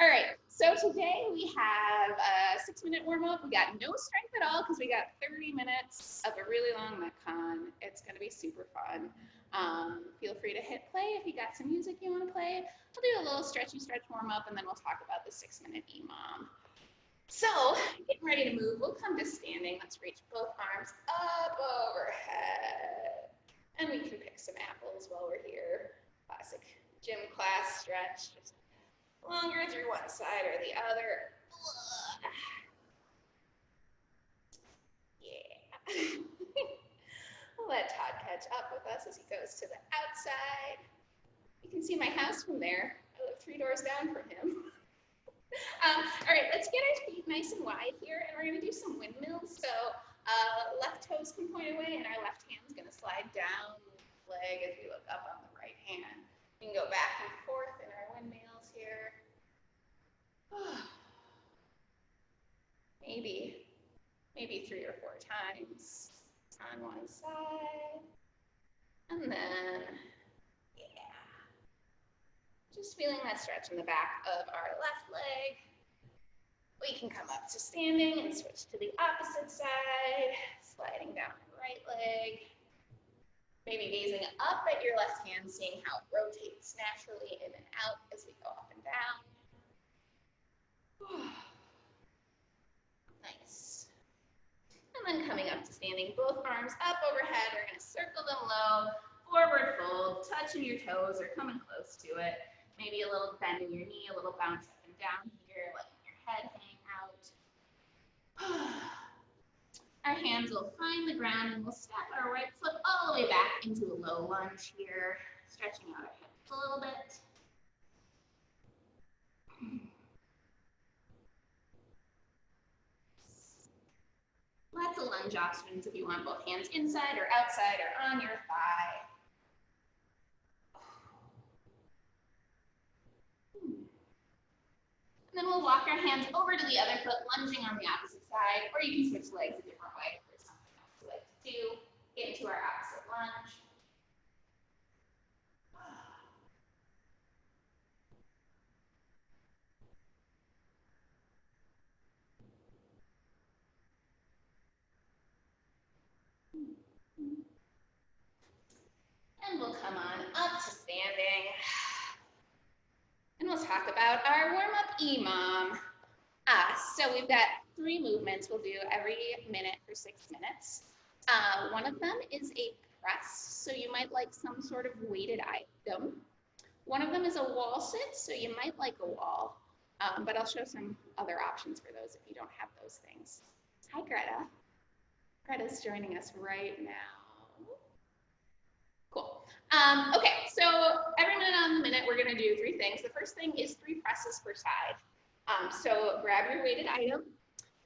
All right, so today we have a 6-minute warm-up. We got no strength at all because we got 30 minutes of a really long Metcon. It's going to be super fun. Feel free to hit play if you got some music you want to play. We'll do a little stretchy stretch warm-up, and then we'll talk about the 6-minute EMOM. So, getting ready to move, we'll come to standing. Let's reach both arms up overhead. And we can pick some apples while we're here. Classic gym class stretch. Just longer through one side or the other. Yeah. We'll let Todd catch up with us as he goes to the outside. You can see my house from there. I live 3 doors down from him. All right, let's get our feet nice and wide here, and we're going to do some windmills. So left toes can point away, and our left hand's going to slide down the leg as we look up on the right hand. We can go back and forth in our windmills here. Maybe 3 or 4 times on one side. And then, yeah. Just feeling that stretch in the back of our left leg. We can come up to standing and switch to the opposite side, sliding down the right leg. Maybe gazing up at your left hand, seeing how it rotates naturally in and out as we go up and down. Nice. And then coming up to standing, both arms up overhead. We're going to circle them low, forward fold, touching your toes or coming close to it. Maybe a little bend in your knee, a little bounce up and down here, letting your head hang out. Our hands will find the ground and we'll step our right foot all the way back into a low lunge here, stretching out our hips a little bit. Lots of lunge options if you want both hands inside or outside or on your thigh. And then we'll walk our hands over to the other foot, lunging on the opposite side, or you can switch legs a different way if there's something else you like to do. Get into our opposite lunge. And we'll come on up to standing. And we'll talk about our warm-up EMOM. So we've got 3 movements we'll do every minute for 6 minutes. One of them is a press, so you might like some sort of weighted item. One of them is a wall sit, so you might like a wall, but I'll show some other options for those if you don't have those things. Hi, Greta. Greta's joining us right now. Cool. Okay, so every minute on the minute, we're going to do 3 things. The first thing is 3 presses per side. So grab your weighted item,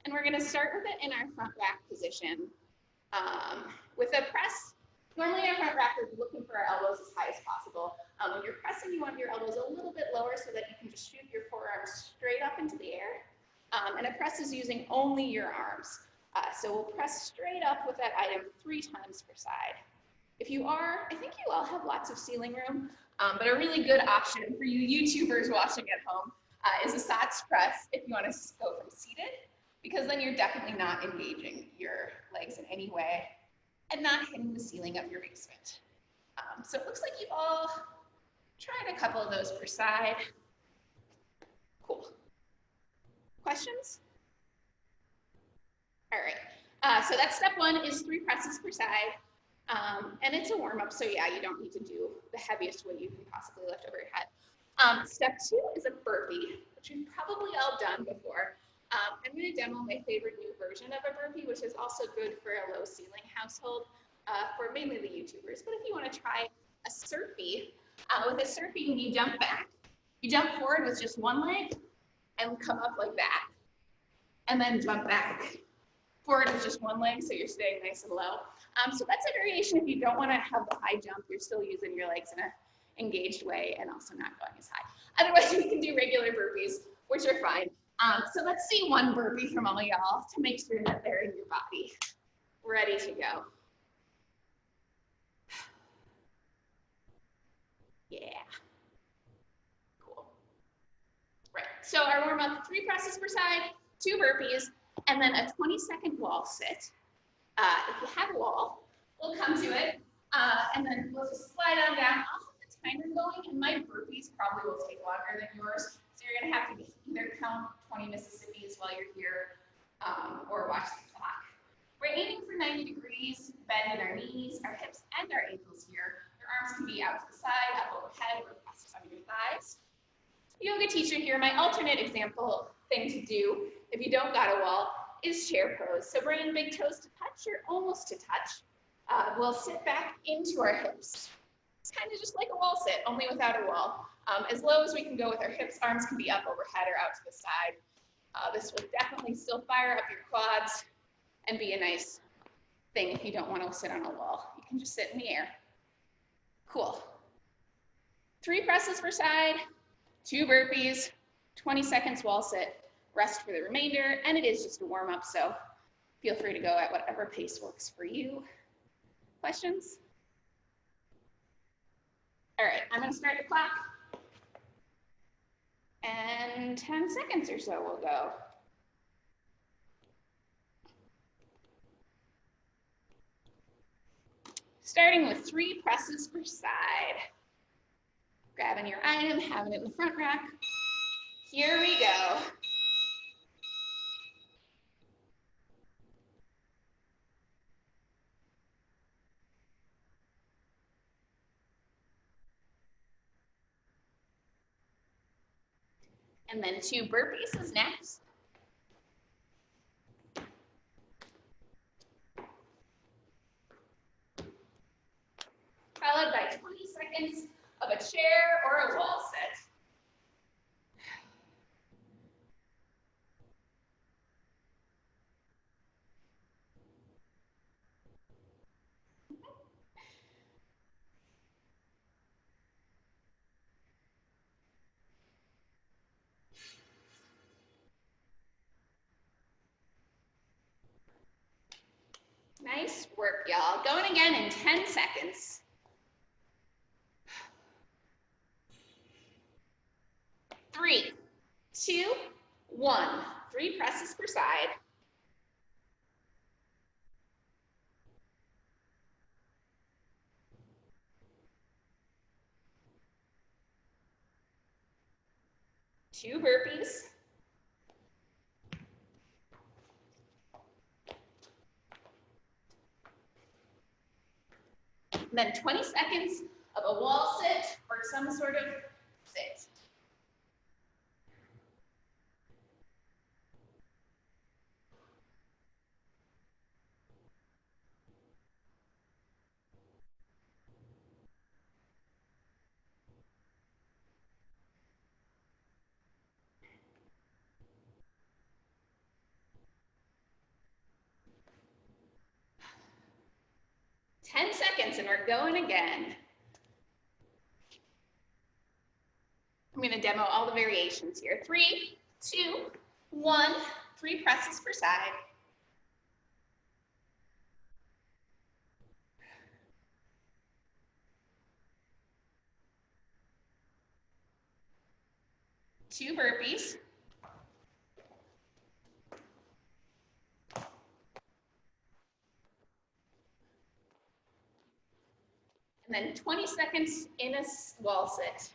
and we're going to start with it in our front rack position. With a press, normally our front rack is looking for our elbows as high as possible. When you're pressing, you want your elbows a little bit lower so that you can just shoot your forearms straight up into the air. And a press is using only your arms. So we'll press straight up with that item 3 times per side. If you are, I think you all have lots of ceiling room, but a really good option for you YouTubers watching at home is a SATS press if you want to go from seated, because then you're definitely not engaging your legs in any way and not hitting the ceiling of your basement. So it looks like you've all tried a couple of those per side. Cool. Questions? All right, so that's step 1 is 3 presses per side. And it's a warm-up, so yeah, you don't need to do the heaviest weight you can possibly lift over your head. Step 2 is a burpee, which we've probably all done before. I'm going to demo my favorite new version of a burpee, which is also good for a low ceiling household for mainly the YouTubers. But if you want to try a surfie, with a surfie, when you jump back, you jump forward with just one leg and come up like that, and then jump back forward with just one leg, so you're staying nice and low. So that's a variation if you don't want to have the high jump, you're still using your legs in an engaged way and also not going as high. Otherwise, you can do regular burpees, which are fine. So let's see one burpee from all y'all to make sure that they're in your body. Ready to go. Yeah. Cool. Right. So our warm-up, 3 presses per side, 2 burpees, and then a 20-second wall sit. If you have a wall, we'll come to it, and then we'll just slide on down. I'll have the timer going, and my burpees probably will take longer than yours, so you're gonna have to either count 20 Mississippis while you're here, or watch the clock. We're aiming for 90 degrees, bend in our knees, our hips, and our ankles here. Your arms can be out to the side, up overhead, or crossed under your thighs. Yoga teacher here, my alternate example thing to do if you don't got a wall is chair pose. So bring big toes to touch or almost to touch. We'll sit back into our hips. It's kind of just like a wall sit, only without a wall. As low as we can go with our hips, arms can be up overhead or out to the side. This will definitely still fire up your quads and be a nice thing if you don't want to sit on a wall. You can just sit in the air. Cool. 3 presses per side, 2 burpees, 20 seconds wall sit, rest for the remainder, and it is just a warm-up, so feel free to go at whatever pace works for you. Questions? All right, I'm gonna start the clock, and 10 seconds or so will go. Starting with 3 presses per side. Grabbing your item, having it in the front rack. Here we go. And then 2 burpees is next. Followed by 20 seconds of a chair or a wall sit. Nice work, y'all. Going again in 10 seconds. 3, 2, 1. 3 presses per side. Two burpees. And then 20 seconds of a wall sit or some sort of sit. Ten seconds and we're going again. I'm going to demo all the variations here. 3, 2, 1. 3 presses per side. Two burpees. And then 20 seconds in a wall sit.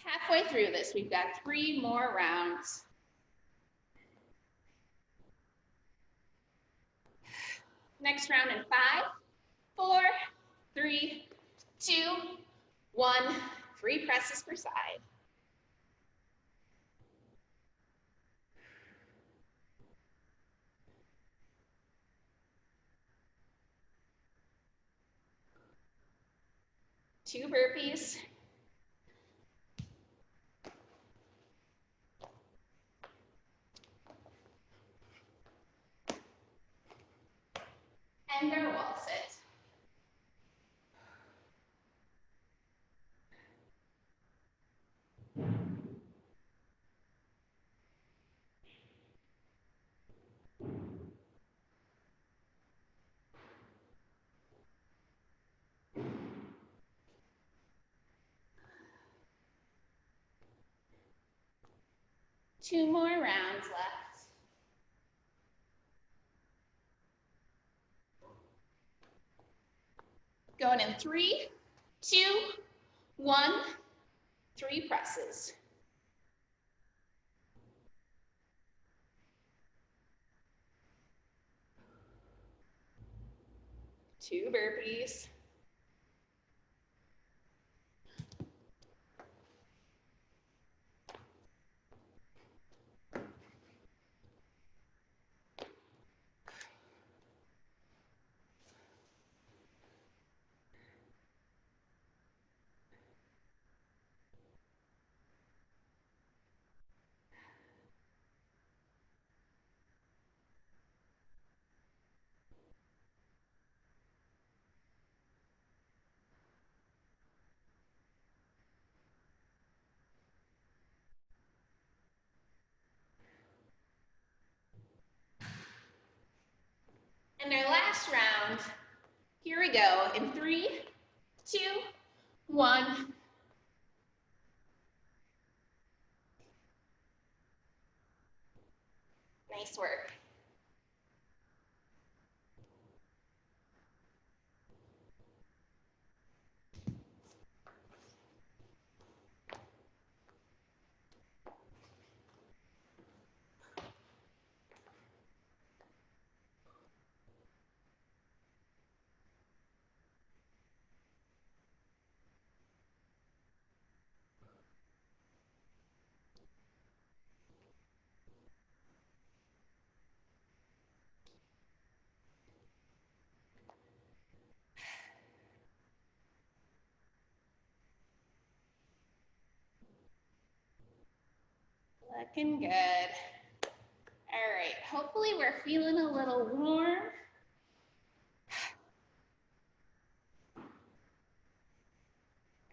Halfway through this, we've got 3 more rounds. Next round in 5, 4, 3, 2, 1. 3 presses per side. Two burpees. And our wall sit. 2 more rounds left. Going in 3, 2, 1, 3 presses. 2 burpees. And our last round, here we go, in 3, 2, 1. Nice work. Looking good. All right, hopefully we're feeling a little warm. All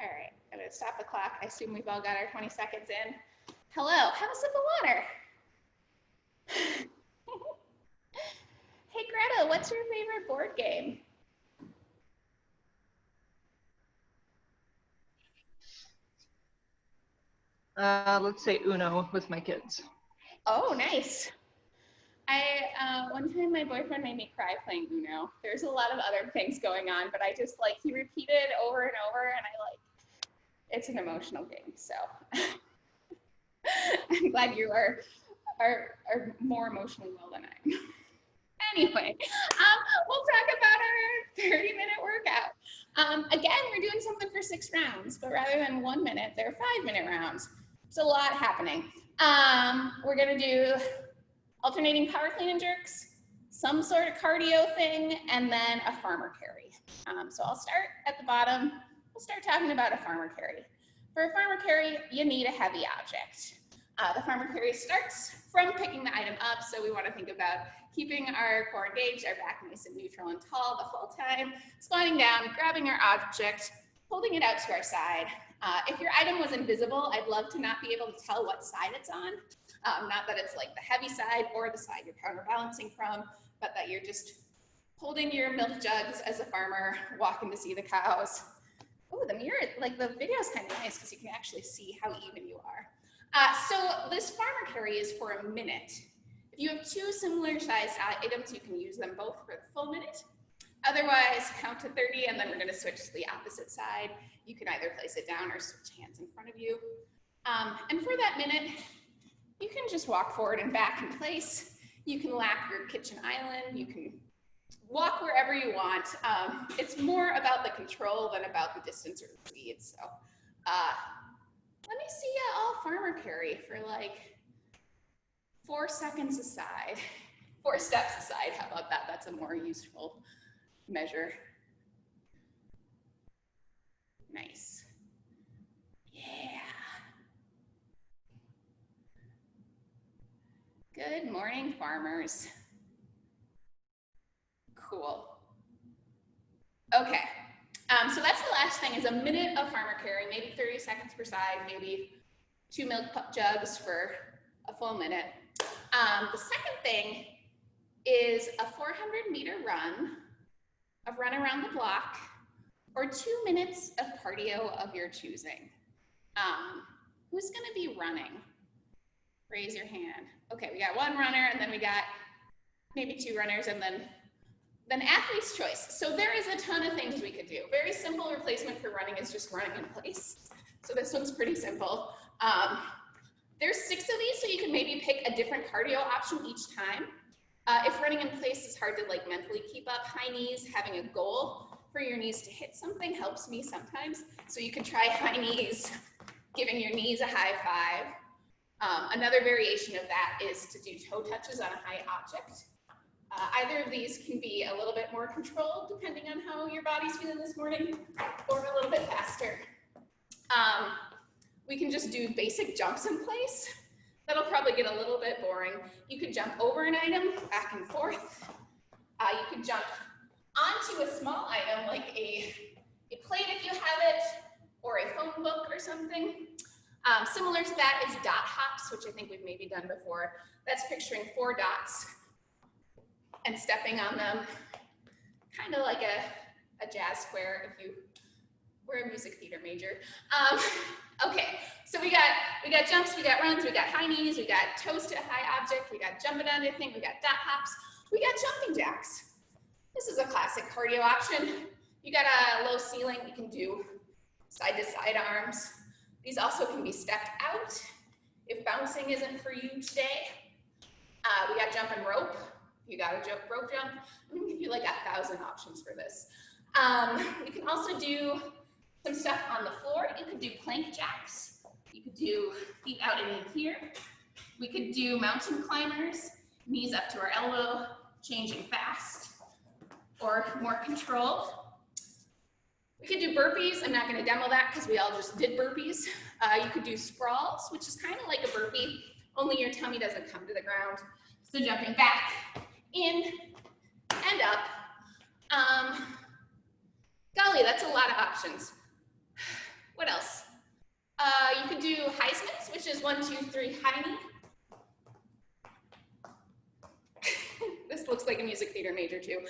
right, I'm gonna stop the clock. I assume we've all got our 20 seconds in. Hello, have a sip of water. Hey Greta, what's your favorite board game? Let's say Uno with my kids. Oh, nice. One time my boyfriend made me cry playing Uno. There's a lot of other things going on, but I just like, he repeated over and over and I like, it's an emotional game, so. I'm glad you are more emotionally well than I am. Anyway, we'll talk about our 30-minute workout. Again, we're doing something for 6 rounds, but rather than 1 minute, they're 5-minute rounds. There's a lot happening. We're gonna do alternating power clean and jerks, some sort of cardio thing, and then a farmer carry. So I'll start at the bottom. We'll start talking about a farmer carry. For a farmer carry, you need a heavy object. The farmer carry starts from picking the item up, so we want to think about keeping our core engaged, our back nice and neutral and tall the whole time, squatting down, grabbing our object, holding it out to our side. If your item was invisible, I'd love to not be able to tell what side it's on. Not that it's like the heavy side or the side you're counterbalancing from, but that you're just holding your milk jugs as a farmer, walking to see the cows. Oh, the mirror, like the video is kind of nice because you can actually see how even you are. So this farmer carry is for a minute. If you have 2 similar sized items, you can use them both for the full minute. Otherwise, count to 30 and then we're gonna switch to the opposite side. You can either place it down or switch hands in front of you. And for that minute, you can just walk forward and back in place. You can lap your kitchen island. You can walk wherever you want. It's more about the control than about the distance or the speed. So let me see you all farmer carry for like 4 seconds aside, 4 steps aside. How about that? That's a more useful measure. Nice. Yeah. Good morning, farmers. Cool. Okay, so that's the last thing, is a minute of farmer carry, maybe 30 seconds per side, maybe 2 milk jugs for a full minute. The second thing is a 400-meter run, a run around the block, or 2 minutes of cardio of your choosing. Who's gonna be running? Raise your hand. Okay, we got one runner, and then we got maybe two runners, and then athlete's choice. So there is a ton of things we could do. Very simple replacement for running is just running in place. So this one's pretty simple. There's 6 of these, so you can maybe pick a different cardio option each time. If running in place is hard to like mentally keep up, high knees, having a goal for your knees to hit something helps me sometimes. So you can try high knees, giving your knees a high five. Another variation of that is to do toe touches on a high object. Either of these can be a little bit more controlled depending on how your body's feeling this morning, or a little bit faster. We can just do basic jumps in place. That'll probably get a little bit boring. You could jump over an item, back and forth. You could jump onto a small item like a plate if you have it, or a phone book or something. Similar to that is dot hops, which I think we've maybe done before. That's picturing 4 dots and stepping on them, kind of like a jazz square if you were a music theater major. Okay, so we got jumps, we got runs, we got high knees, we got toes to a high object, we got jumping on anything, we got dot hops, we got jumping jacks. This is a classic cardio option. You got a low ceiling, you can do side to side arms. These also can be stepped out if bouncing isn't for you today. We got jump and rope. You got a rope jump. I'm gonna give you like 1,000 options for this. You can also do some stuff on the floor. You could do plank jacks. You could do feet out in here. We could do mountain climbers, knees up to our elbow, changing fast, or more controlled. We could do burpees. I'm not going to demo that because we all just did burpees. You could do sprawls, which is kind of like a burpee, only your tummy doesn't come to the ground. So jumping back, in, and up. Golly, that's a lot of options. What else? You could do Heisman's, which is 1, 2, 3, high knee. This looks like a music theater major too.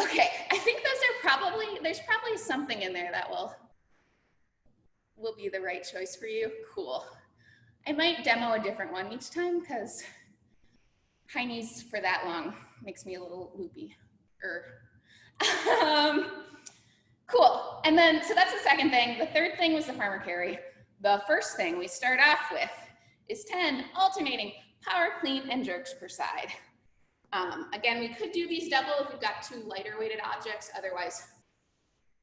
Okay, I think there's probably something in there that will be the right choice for you. Cool. I might demo a different one each time because high knees for that long makes me a little loopy. Cool, and then, so that's the second thing. The third thing was the farmer carry. The first thing we start off with is 10 alternating power clean and jerks per side. Again, we could do these double if we've got 2 lighter weighted objects, otherwise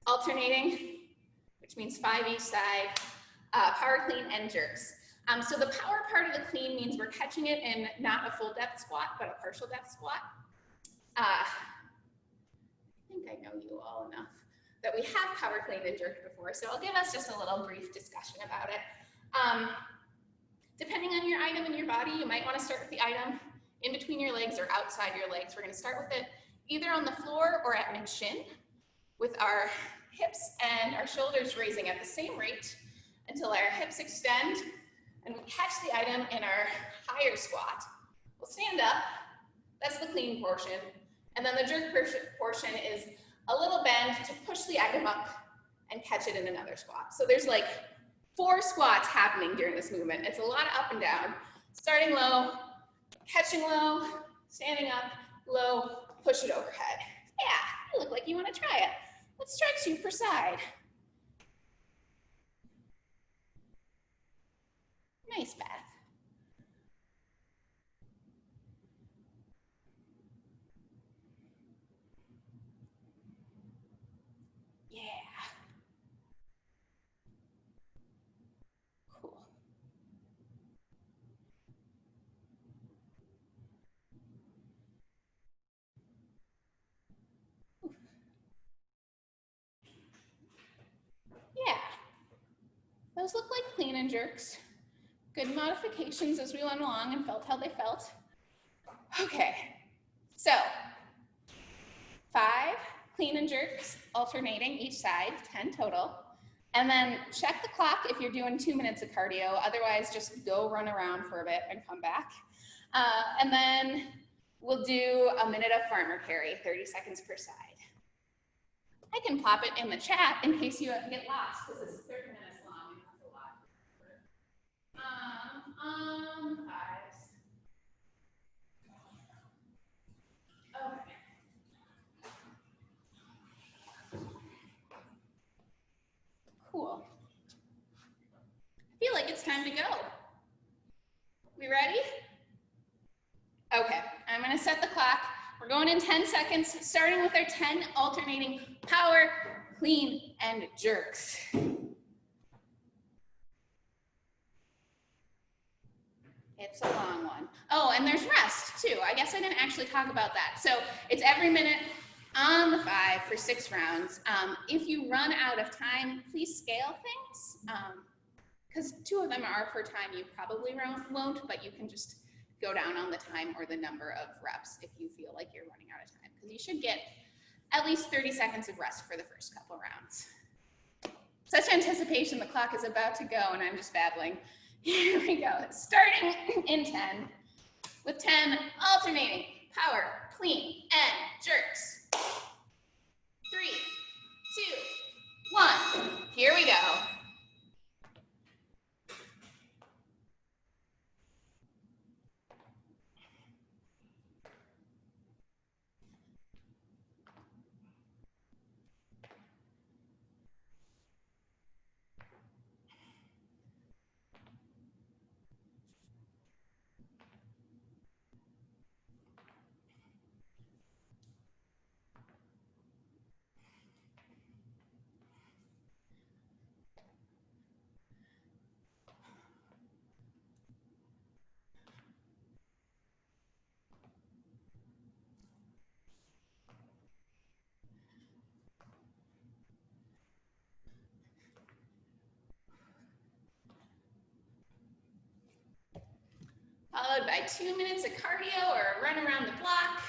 alternating, which means 5 each side, power clean and jerks. So the power part of the clean means we're catching it in not a full depth squat, but a partial depth squat. I think I know you all enough that we have power clean and jerked before, so I'll give us just a little brief discussion about it. Depending on your item in your body, you might want to start with the item in between your legs or outside your legs. We're going to start with it either on the floor or at mid-shin, with our hips and our shoulders raising at the same rate until our hips extend and we catch the item in our higher squat. We'll stand up, that's the clean portion, and then the jerk portion is a little bend to push the item up and catch it in another squat. So there's like 4 squats happening during this movement. It's a lot of up and down, starting low, catching low, standing up, low, push it overhead. Yeah, you look like you want to try it. Let's try 2 per side. Nice, Beth. Yeah. Cool. Yeah. Those look like clean and jerks. Good modifications as we went along and felt how they felt. Okay, so 5 clean and jerks alternating each side, 10 total. And then check the clock if you're doing 2 minutes of cardio. Otherwise, just go run around for a bit and come back. And then we'll do a minute of farmer carry, 30 seconds per side. I can pop it in the chat in case you get lost, because it's 30 minutes long and that's a lot. Fives. Okay. Cool. I feel like it's time to go. We ready? Okay, I'm gonna set the clock. We're going in 10 seconds, starting with our 10 alternating power, clean, and jerks. It's a long one. Oh, and there's rest too. I guess I didn't actually talk about that. So it's every minute on the 5 for 6 rounds. If you run out of time, please scale things. Because 2 of them are for time you probably won't, but you can just go down on the time or the number of reps if you feel like you're running out of time. Because you should get at least 30 seconds of rest for the first couple rounds. Such anticipation, the clock is about to go and I'm just babbling. Here we go. It's starting in 10 with 10 alternating power, clean, and jerks. 3, 2, 1. Here we go. Followed by 2 minutes of cardio or a run around the block.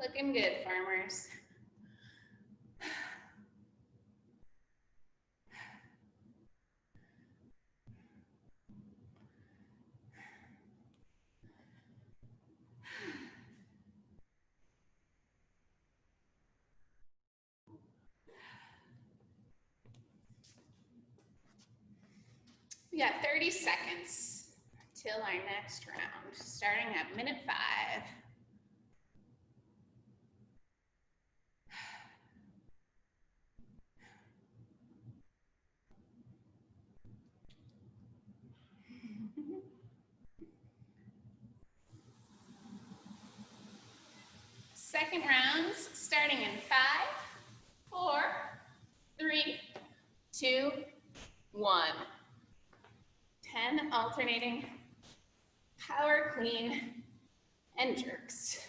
Looking good, farmers. We got 30 seconds till our next round, starting at minute 5. Second rounds starting in 5, 4, 3, 2, 1. 10 alternating power clean and jerks.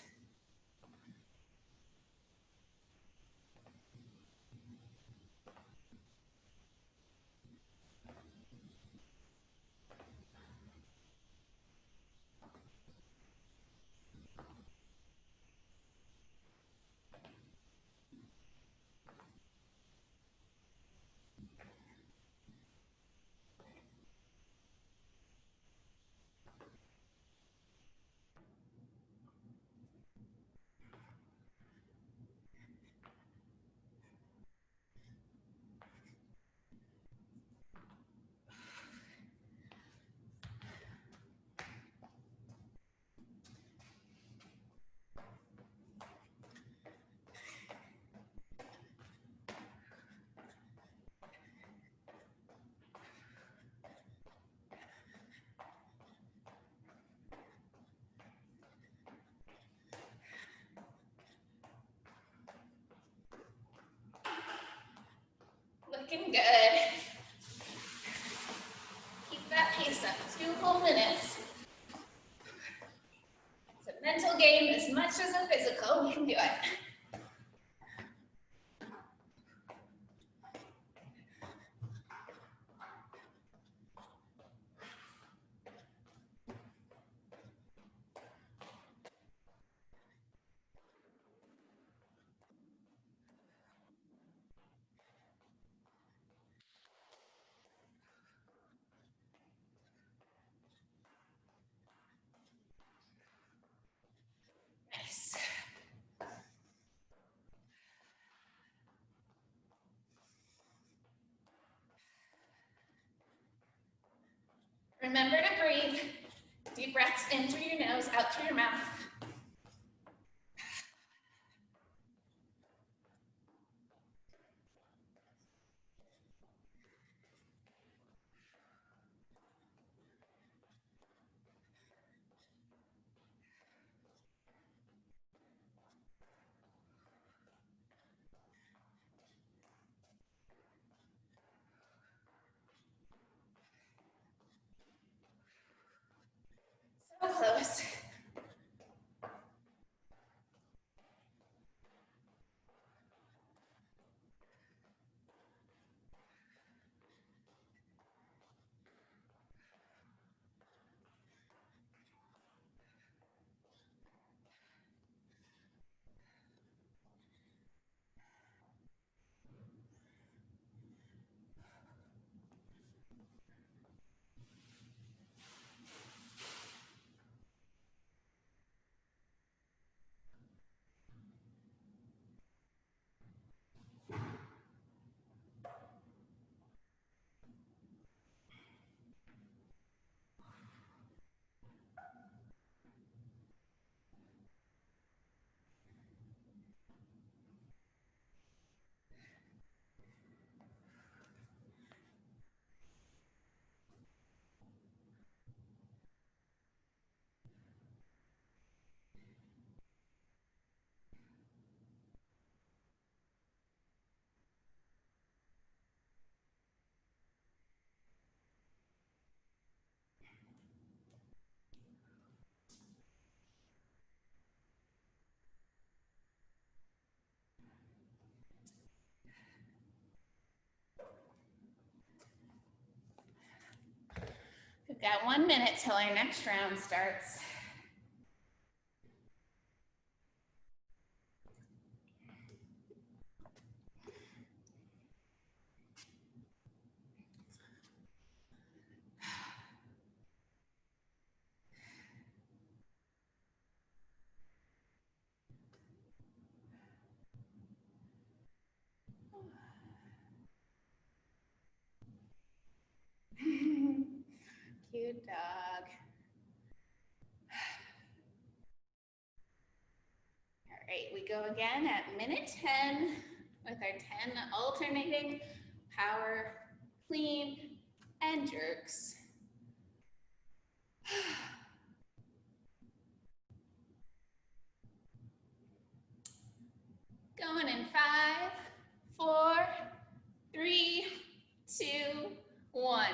Looking good. Keep that pace up, 2 whole minutes. It's a mental game as much as a physical, we can do it. Nice. Remember to breathe. Deep breaths in through your nose, out through your mouth. So close. We've got 1 minute till our next round starts. dog. All right, we go again at minute 10 with our 10 alternating power, clean, and jerks. Going in 5, 4, 3, 2, 1.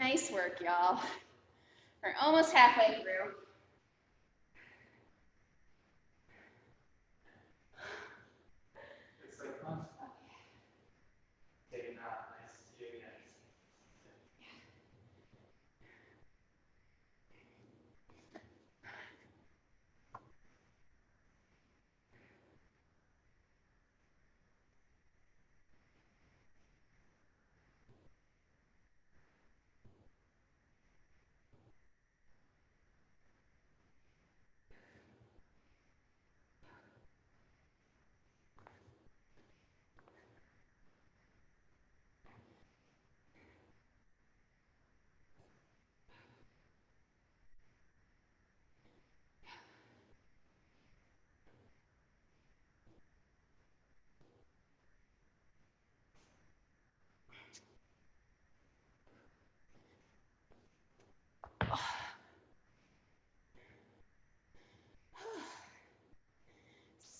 Nice work, y'all. We're almost halfway through. It's like fun. Take a nap, nice to see you again.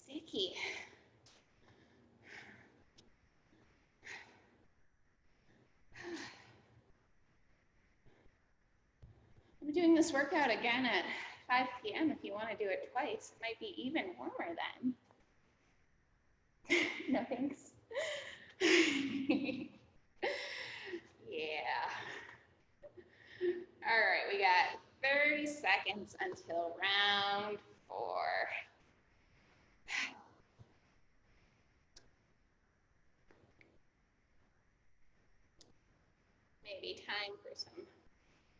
Sticky. I'm doing this workout again at 5 p.m. if you want to do it twice. It might be even warmer then. No thanks. Yeah. All right, we got 30 seconds. seconds until round 4. Maybe time for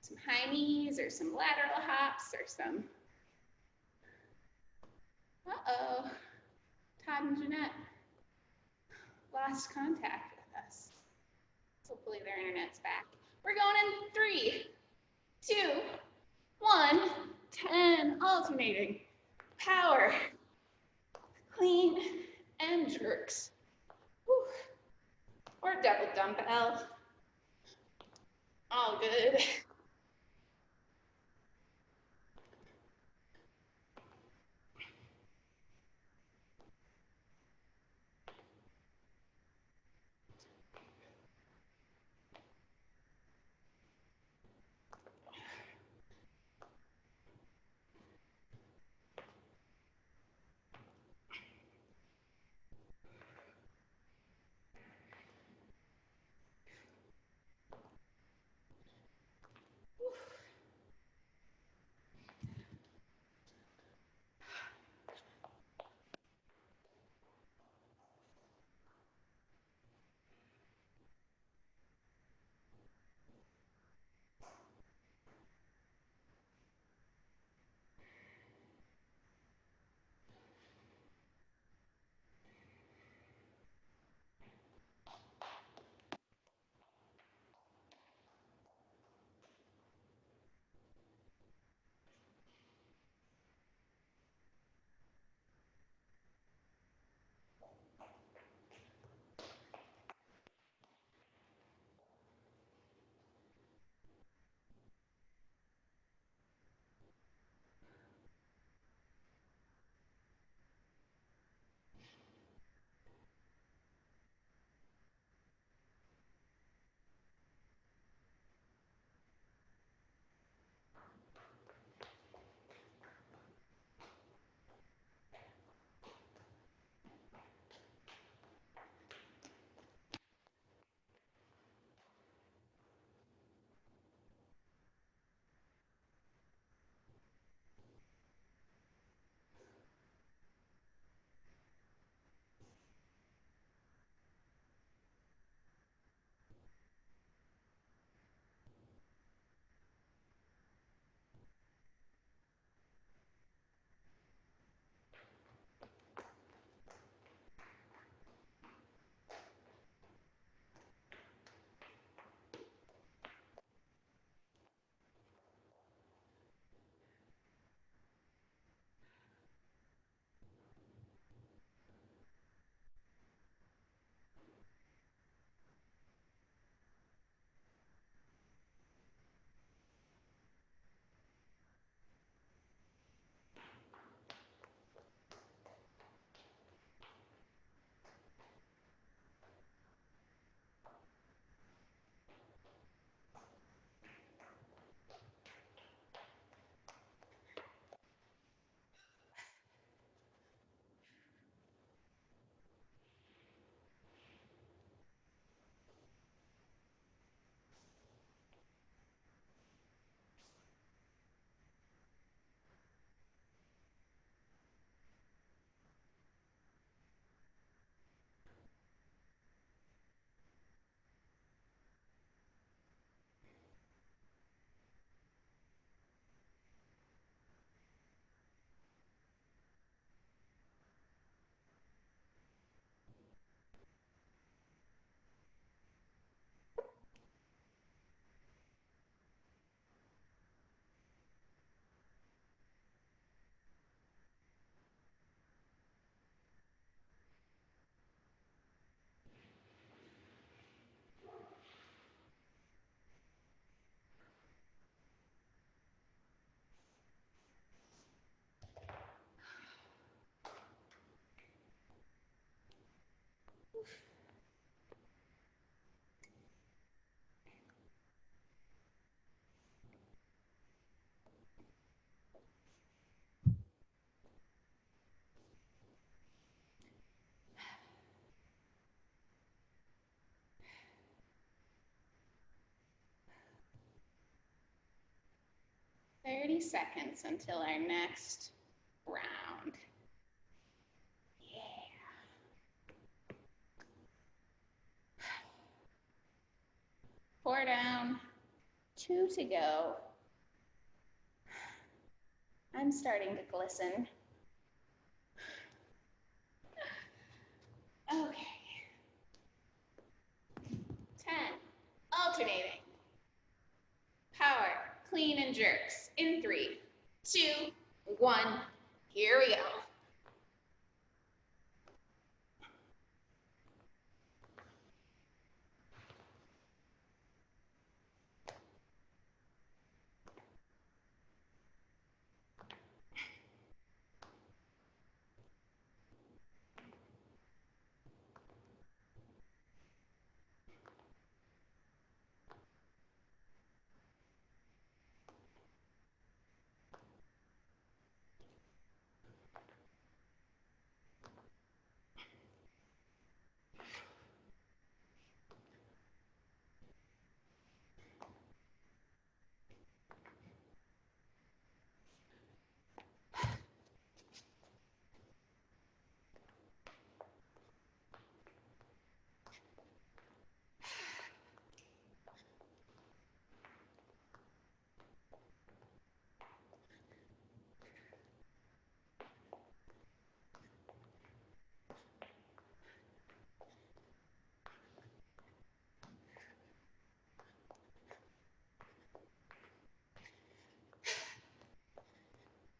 some high knees or some lateral hops or some, uh-oh, Todd and Jeanette lost contact with us. Hopefully their internet's back. We're going in 3, 2, 1, 10, alternating, power, clean, and jerks. Whew. Or double dumbbell. All good. 30 seconds until our next round. Yeah. 4 down, 2 to go. I'm starting to glisten. Okay. 10, alternating. Power, clean and jerks in 3, 2, 1. Here we go.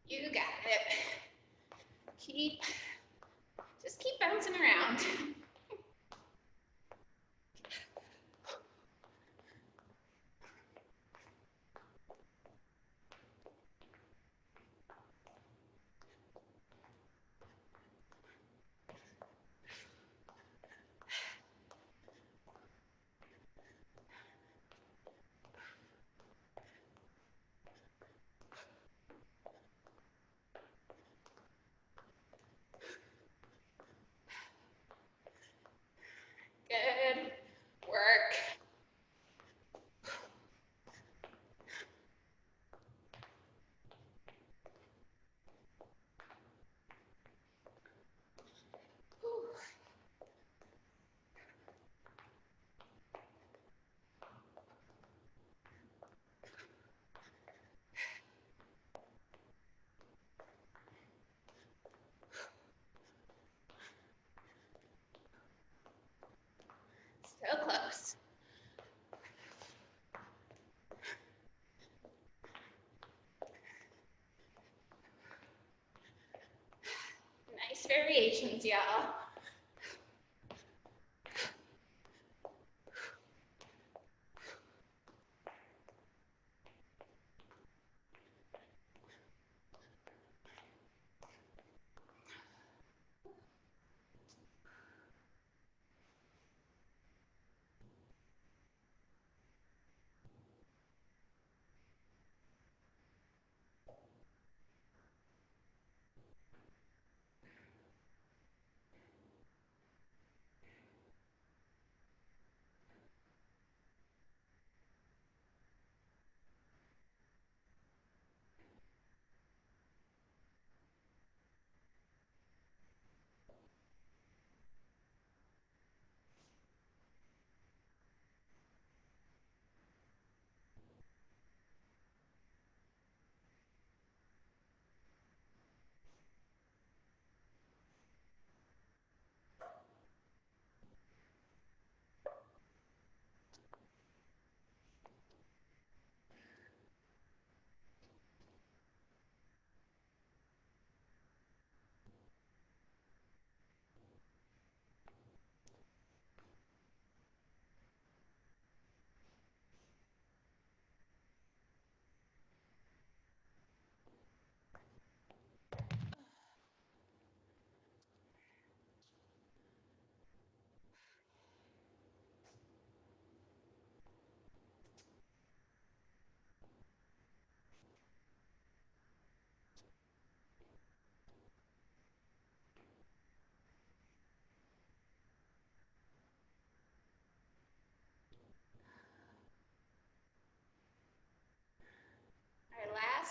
You got it. Just keep bouncing around. Good work. Whew. So close. Nice variations, y'all.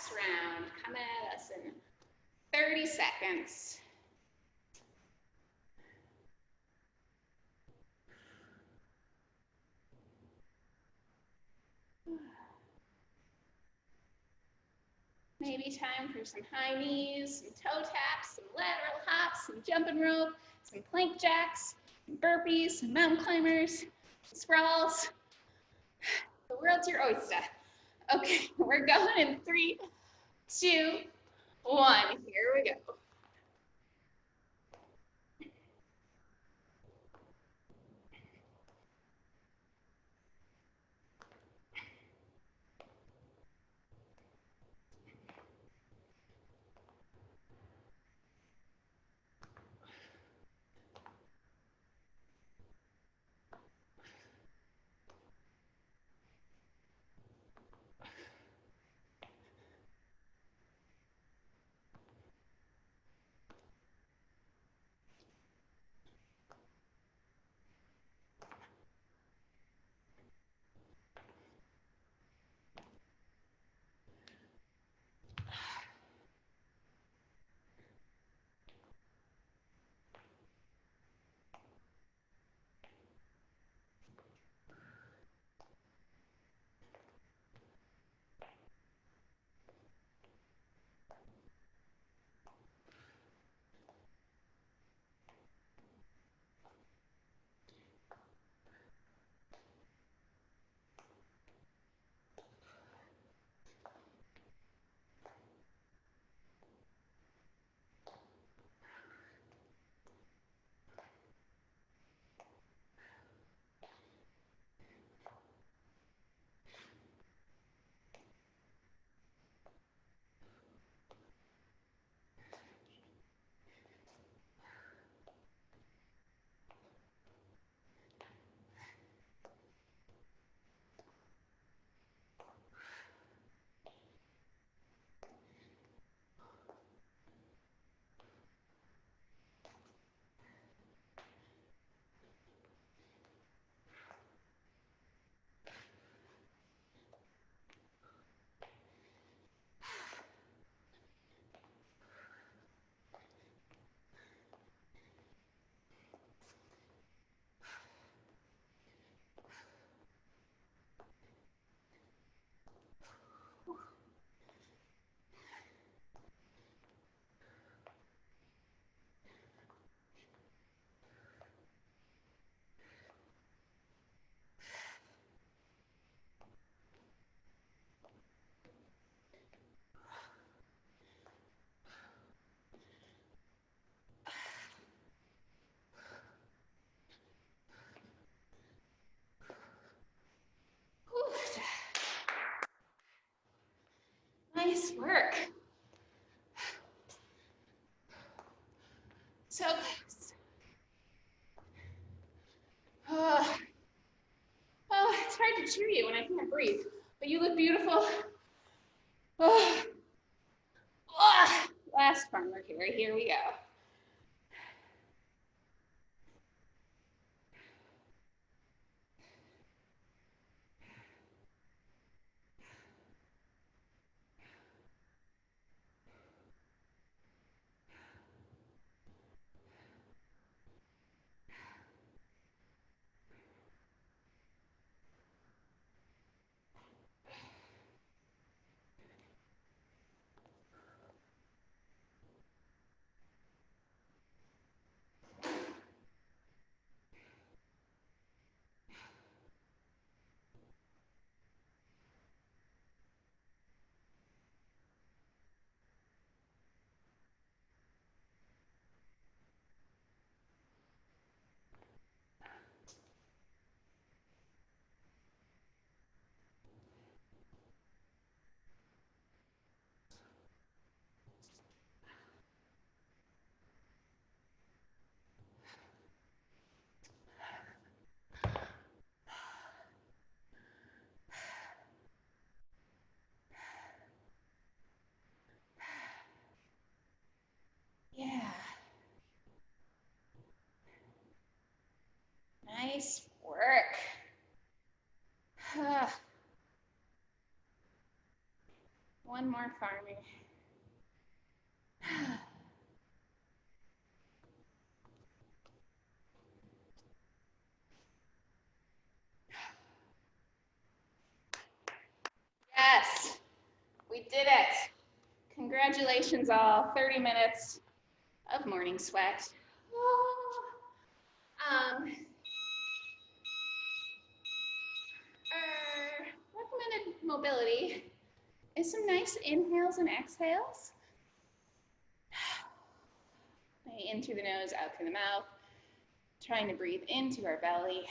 last round coming at us in 30 seconds. Maybe time for some high knees, some toe taps, some lateral hops, some jumping rope, some plank jacks, some burpees, some mountain climbers, some sprawls. The world's your oyster. Okay, we're going in 3, 2, 1. Here we go. Whew. Nice work. So close. Oh, it's hard to cheer you when I can't breathe, but you look beautiful. Oh, last farmer carry, here we go. Yeah. Nice work. one more farming. Yes, we did it. Congratulations all, 30 minutes of morning sweat. Our recommended mobility is some nice inhales and exhales. In through the nose, out through the mouth. Trying to breathe into our belly.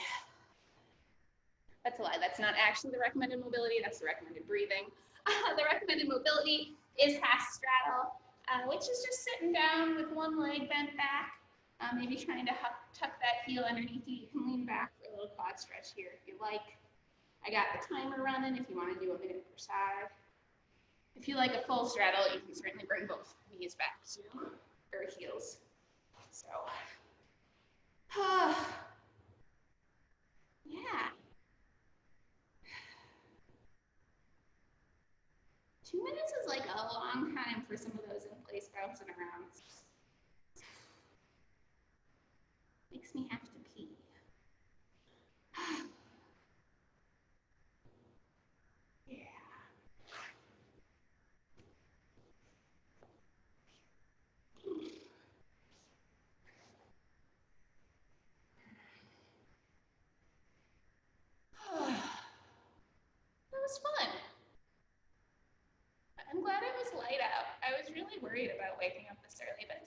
That's a lie. That's not actually the recommended mobility. That's the recommended breathing. The recommended mobility is half straddle, which is just sitting down with one leg bent back, maybe trying to tuck that heel underneath you. You can lean back for a little quad stretch here if you like. I got the timer running if you want to do a minute per side. If you like a full straddle, you can certainly bring both knees back too, or heels. So, yeah. 2 minutes is like a long time for some of those in place bouncing around. Makes me have to pee. Yeah. That was fun. I'm glad it was light out. I was really worried about waking up this early, but